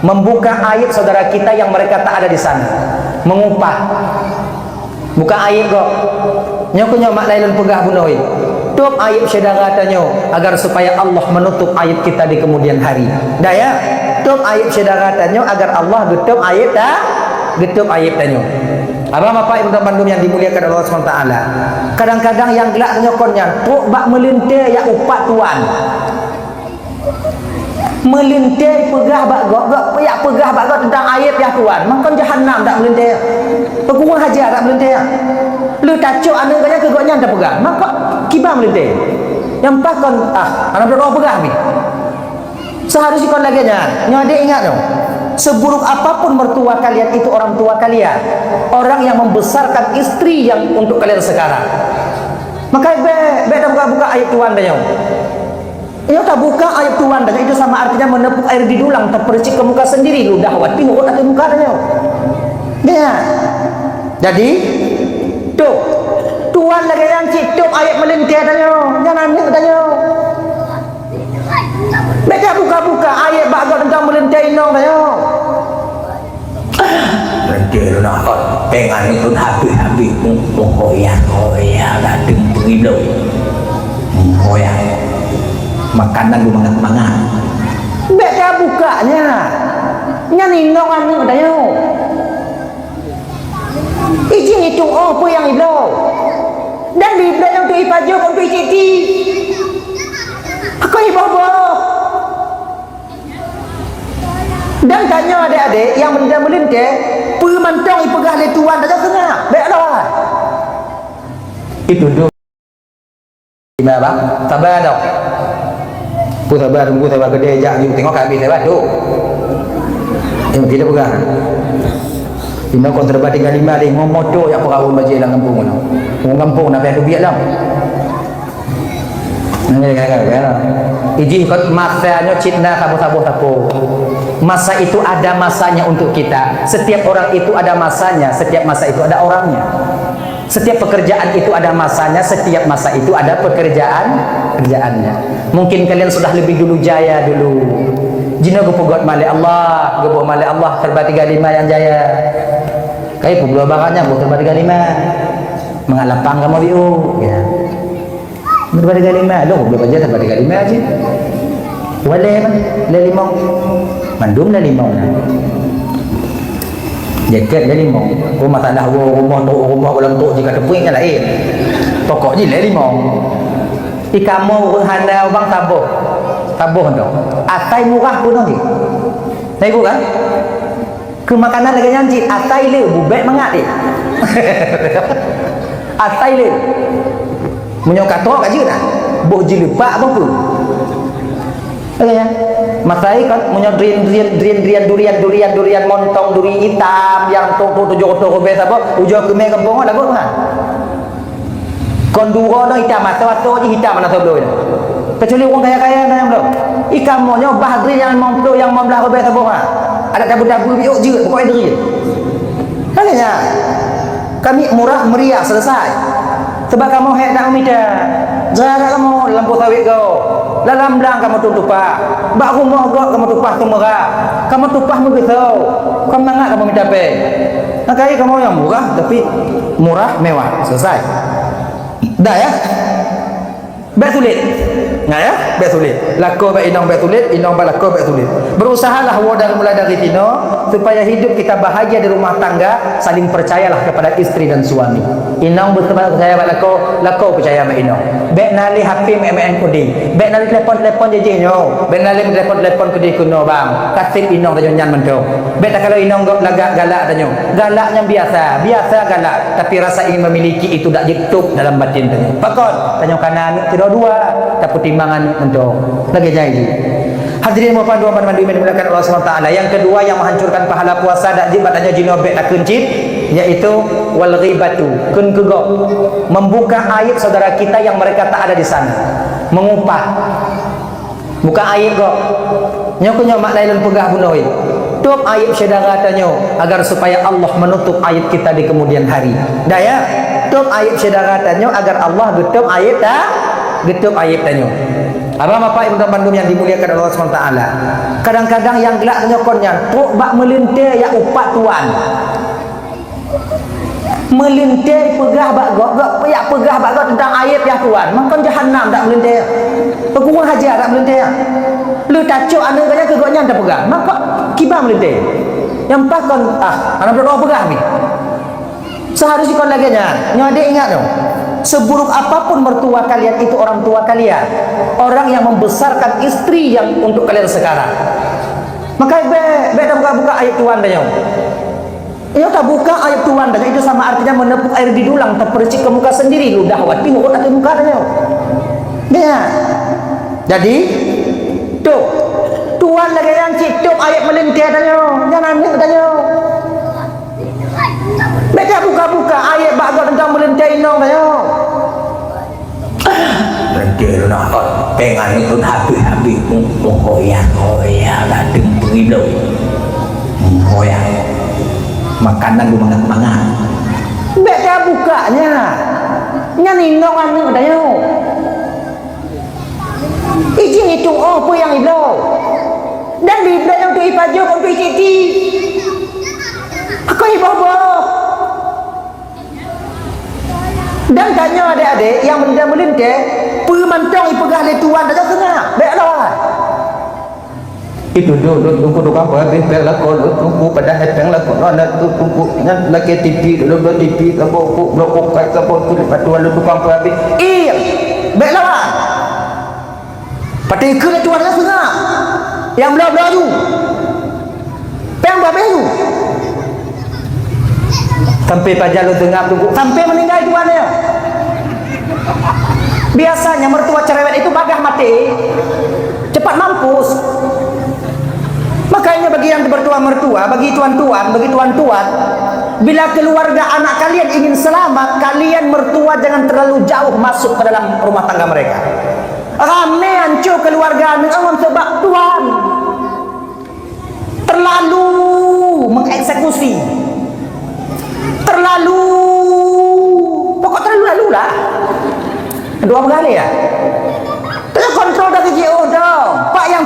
membuka aib saudara kita yang mereka tak ada di sana, mengupah buka aib kok nyokunya mak lain pegah bunoi tutup aib saudara tanyo agar supaya Allah menutup aib kita di kemudian hari. Dah ya, tutup aib saudara tanyo agar Allah tutup aib tanyo. Abang bapak ibu dan bandung yang dimuliakan Allah SWT, kadang-kadang yang gelak nyokonnya tuk bak melintir ya upat tuan, melintir pegah bak gok ya pegah bak gok tentang aib ya tuan, mangkon jahanam tak melintir, pegurung hajar tak melintir, lu tacuk anda kaya ke goknya tak pegah, maka kibah melintir yang pas kon anak berdoa pegah ni seharusnya kon lagi nya adik ingat dong, seburuk apapun mertua kalian itu orang tua kalian, orang yang membesarkan istri yang untuk kalian sekarang, maka be dah buka aib tuan dah. Ia tak buka aib tuan dah, itu sama artinya menepuk air di dulang terpercik ke muka sendiri, lu dah wati urut atas muka dah. Ya. Jadi tuh tuan lagi yang citum aib melintir dah. Jangan ambil dah. Mereka buka ayat bagus tentang melintir inong dah. Melintir nak pengan itu habis hoya datang pergi belum hoya makanan lu mangat mereka bukanya nyan inong anu dah. Izin itu apa yang iblo dan iblo yang tu ipajo pun tu iciti aku ibobo. Dan tanya adik-adik yang melintir pemantang ipegah le tuan dah kena baiklah itu dulu gimana bang sabar dong pun sabar tunggu sabar gede jak you tengok habis sabar tu yang tidak pegang ini kontra 35 ni momoto yang perahu baje dalam kampung mana orang kampung nak payah biar lah izin kot masanya citna sabu-sabu masa itu ada masanya untuk kita, setiap orang itu ada masanya, setiap masa itu ada orangnya, setiap pekerjaan itu ada masanya, setiap masa itu ada pekerjaannya. Mungkin kalian sudah lebih dulu jaya dulu jina gupugot malik Allah serba 35 yang jaya kayak puglo bakannya buat serba 35 mengalapang kamu biu ya serba 35 loh belum aja serba 35 aja waleh kan le limau mandum le limau jaket le limau oh masalah rumah ulang tok jika tepung kan lain pokoknya le limau ikamu hana bang tabuh tu atai murah pun nanti tahu kan ke makanan lagi nyanci atai le bubek mangat ni atai le menyokak tok aja dah boh jilipak apa pun. Oke ya, masai kan punya durian montong duri hitam yang tujuh biasa apa ujung kemeh kampung ada apa kan? Konduro dah hitam atau hitam mana sebelum ini? Kecuali orang kaya yang belum. Ikan monyo bahadri yang montong yang membelah biasa apa kan? Ada tabu-tabu biuk je pokoknya duri. Makanya kami murah meriah selesai. Sebab kamu hendak minta jarak kamu dalam sawit kau. Dalam belang kamu tumpah, bak rumah gak kamu tumpah tu merah, kamu tumpah begitu, kamu mangat kamu minta pe, makanya kamu yang murah tapi murah mewah selesai, dah ya, betulit, nah ya, betulit, laku be inong betulit, inong balaku betulit, berusahalah wadah mulai dari tino supaya hidup kita bahagia di rumah tangga, saling percayalah kepada istri dan suami. Inong percaya laku percaya sama inong. Bek nali HP MMN kudi, bek nali telepon je nyo, bek nali telepon kudi kuno bang, kasih inong tanyo nyan mendo. Bek tak kalau inong lagak galak tanyo, galaknya biasa galak, tapi rasa ingin memiliki itu tak jitup dalam batin tanyo. Pakon tanyo kanan tidak dua, tapi timbangan mendo. Lagi jadi. Hadirin mohon doa mandu dimulakan Allah SWT. Yang kedua yang menghancurkan pahala puasa dak jibatnya jinobek tak kencit, yaitu wal ghibatu kun kegok, membuka aib saudara kita yang mereka tak ada di sana, mengupah buka aib kok nyokunya mak lain pegah bunoi tutup aib saudara tanyo agar supaya Allah menutup aib kita di kemudian hari. Dah ya, tutup aib saudara tanyo agar Allah tutup aib tanyo. Abang bapak ibu dan bandung yang dimuliakan Allah SWT, kadang-kadang yang gelak nyokonnya tok bak melintir ya upat tuan, melintir pegah bak gok ya pegah bak gok tentang ayat ya tuan, makan jahannam tak melintir, peguang hajar tak melintir, lu tacuk anu kaya kegoknya tak pegah, maka kibah melintir, yang pakon anak berdoa pegah ni, seharusnya kon lagi nyade ingat dong. Seburuk apapun mertua kalian itu orang tua kalian, orang yang membesarkan istri yang untuk kalian sekarang. Maka tak buka ayat Tuhan dah nyong. Iyo tak buka ayat Tuhan dah, itu sama artinya menepuk air di dulang terpercik ke muka sendiri lu dahwat tengok atau muka dah nyong. Ya. Jadi tuh Tuhan lagi yang cituk ayat melintir dah nyong. Jangan ambil dah nyong. Mereka buka-buka ayat bahagia tentang melintir inong dah nyong. Melintir nak pengan itu habis-habis hoyang ladeng pengilo hoyang makanan lu mangat-mangat. Mereka bukanya nyaninong anu dah nyong. Ijin itu apa yang ilo dan bibla yang tu ipajo kau tu iciti aku ibobo. Dan tanya adik-adik yang melintir pemantong ipegah le tuan dah kena baiklah itu tunggu apa habis bel lakon tunggu pada hepeng lakon nak tunggu dengan laki TV dulu TV apa blok kai apa tu lepas tu lalu tukang apa habis baiklah pati ke le tuan dah kena yang bela-bela tu peng babe tu sampai pajak lu tengah tunggu sampai meninggal tuannya. Biasanya mertua cerewet itu bagah mati cepat mampus. Makanya bagi yang bertua-mertua, bagi tuan-tuan, bila keluarga anak kalian ingin selamat, kalian mertua jangan terlalu jauh masuk ke dalam rumah tangga mereka. Rame hancur keluarga dengan sebab tuan terlalu mengeksekusi, terlalu lah dua kali ya terus kontrol dari GO dong pak yang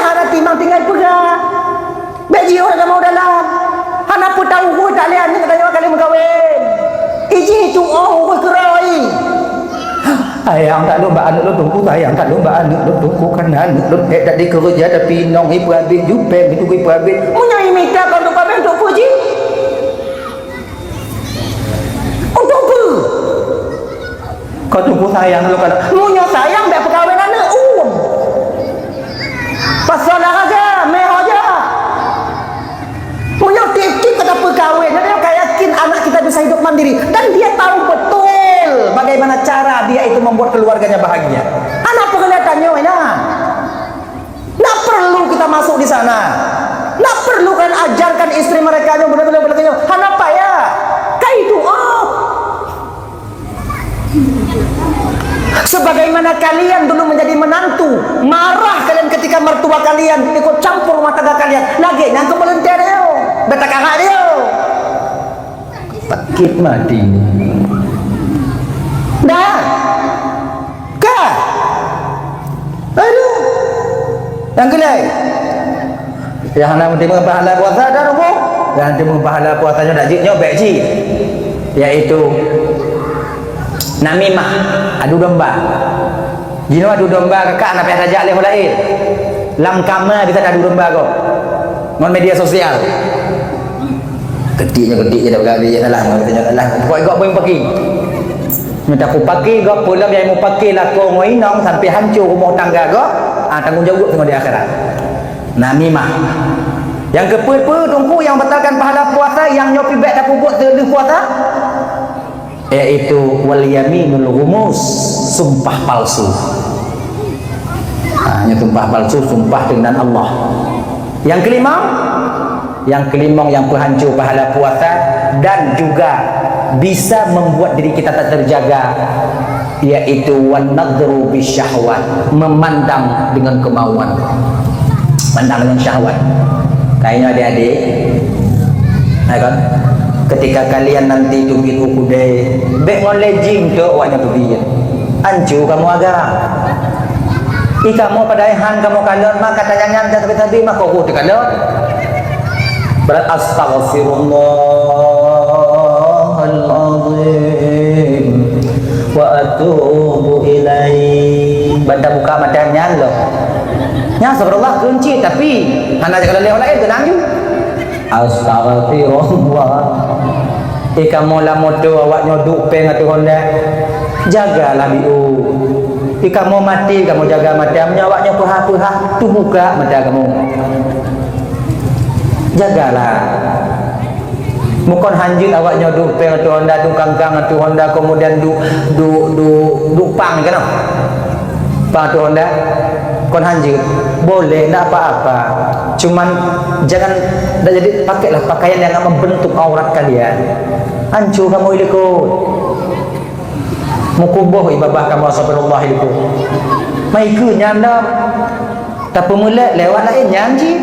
ada timang tinggal pegang BGO dah mau dalam hana pun tahu gue tak lihat ni katanya kali mengkawin iji itu gue keroi ayang tak lomba anak lo tunggu ayang tak lomba anak lo tunggu karena anak lo tak dikerja tapi nong ibu habis jupeng itu ibu habis punya imita kau untuk habis untuk puji untuk apa kau tunggu sayang lo kata punya sayang dah perkahwin anak pasal aja meh aja punya titik kata perkahwin dia yakin anak kita bisa hidup mandiri dan dia tahu betul bagaimana cara dia itu membuat keluarganya bahagia. Anak kelihatannya nak perlu kita masuk di sana, nak perlu kan ajarkan istri mereka yang benar-benar apa ya kayak itu sebagaimana kalian dulu menjadi menantu marah kalian ketika mertua kalian ikut campur rumah tangga kalian lagi yang kemelentir dia beta kakak dia pakit mati dah kah aduh yang kelai yang nak menerima pahala puasa dah rumah yang menerima pahala puasanya tak jiknya baik cik iaitu namimah adu domba jino adu domba kakak nak payah sajak leh lain lam kama kita adu domba kau non media sosial ketiknya dah bergabi je lah katanya lah kau ikut boleh pakai minta aku pakai kau pulang yang mau pakai lah kau ngoinong sampai hancur rumah tangga kau tanggung jawab tengok di akhirat namimah yang kepa-pa tunggu yang batalkan pahala puasa yang nyopi baik tak pupuk terlalu puasa yaitu wal yaminul ghumus sumpah palsu hanya sumpah palsu sumpah dengan Allah yang kelima yang penghancur pahala puasa dan juga bisa membuat diri kita tak terjaga yaitu wan nadru bisyahwat memandang dengan kemauan mandang dengan syahwat kayaknya adik-adik kan ketika kalian nanti tubit ukudai back on legend tu awaknya pergi hancur kamu agak Kamu pada han kamu kalon maka tanya tapi maka kau kalon. Berat astaghfirullahaladzim wa atubu ilaih. Benda buka matanya lo. Nya astagfirullah kunci tapi hana kalau lewat lain tenang ju. Astagfirullah. Kamu lah moto awak nyoduk peng atau honda. Jagalah biu. Kamu mati kamu jaga mata awaknya puha-puha tu buka mata kamu. Jagalah. Mukon hanjit awaknya duk peng atau honda duk kangkang atau honda kemudian duk pang kan? Pang atau honda kon hanjit boleh tak apa-apa. Cuman jangan jadi pakailah pakaian yang membentuk aurat kalian. Hancur kamu ikut. Mukubuh ibadah kamu astagfirullah itu. Mai ke nyanda. Tapi mula lewat lain nyanji.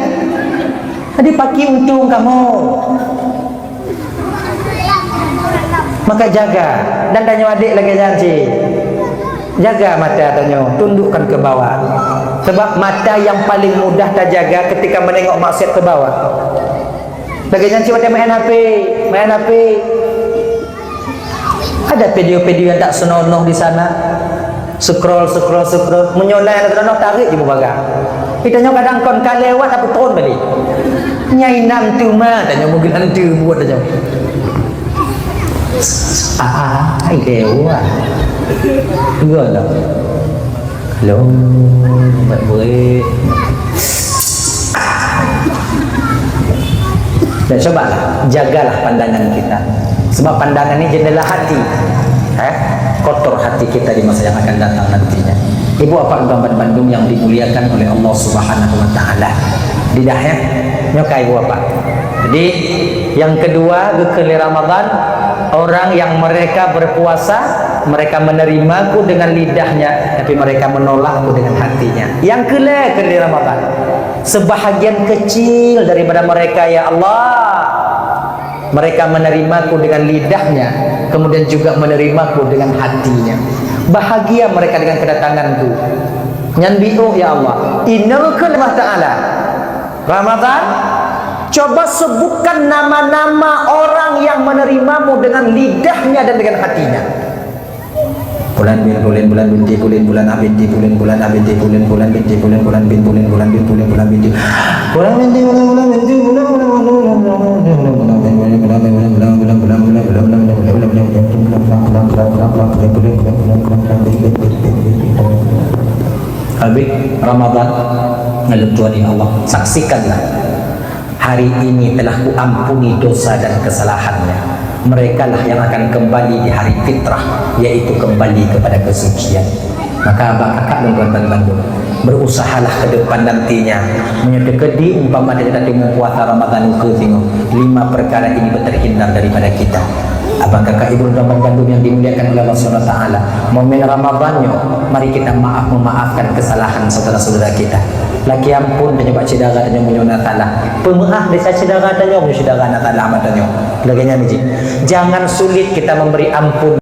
Tadi pakai untung kamu. Maka jaga dan tanya adik lagi janji. Jaga mata tanya, tundukkan ke bawah. Sebab mata yang paling mudah terjaga ketika menengok maksiat ke bawah. Lagi janji macam main HP. Ada video-video yang tak senonoh di sana. Scroll, menyolai nak tarik je baga. Kita nyo kadang kon kalewat apa turun balik. Nyai nam tu mah tanya mungkin nanti buat aja. Ai lewat. Gila. Hello, baik. Dan cobalah jagalah pandangan kita. Sebab pandangan ini jendela hati. Kotor hati kita di masa yang akan datang nantinya. Ibu apa gambar Bandung yang dimuliakan oleh Allah Subhanahu wa taala. Didahnya nyokai ibu apa. Jadi yang kedua gekeli Ramadan, orang yang mereka berpuasa, mereka menerimaku dengan lidahnya, tapi mereka menolakku dengan hatinya. Yang keli Ramadan, sebahagian kecil daripada mereka ya Allah, mereka menerimaku dengan lidahnya, kemudian juga menerimaku dengan hatinya. Bahagia mereka dengan kedatanganku. Nyanbi'u ya Allah. Innalkan Allah Ta'ala. Ramadan, coba sebutkan nama-nama orang yang menerimamu dengan lidahnya dan dengan hatinya. Bulan bin bulan binti bulan abinti bulan abinti bulan binti bulan bin bulan binti bulan binti habis Ramadan ngeluh Tuhan Allah, saksikanlah hari ini telah kuampuni dosa dan kesalahannya. Mereka lah yang akan kembali di hari fitrah, yaitu kembali kepada kesucian. Maka abang kakak dan tuan-tuan Bandung, berusahalah ke depan nantinya menyedekati umpama dia tengok puasa Ramadan ke tengok 5 perkara ini terhindar daripada kita. Abang kakak ibu dan tuan-tuan Bandung yang dimuliakan oleh Allah Subhanahu wa taala, momen Ramadannya mari kita memaafkan kesalahan saudara-saudara kita. Laki ampun tanya pak cidara tanya munyona taala. Pemaaf desa cidara tanya munyona cidara na taala matanya. Lagi nyanyi. Jangan sulit kita memberi ampun.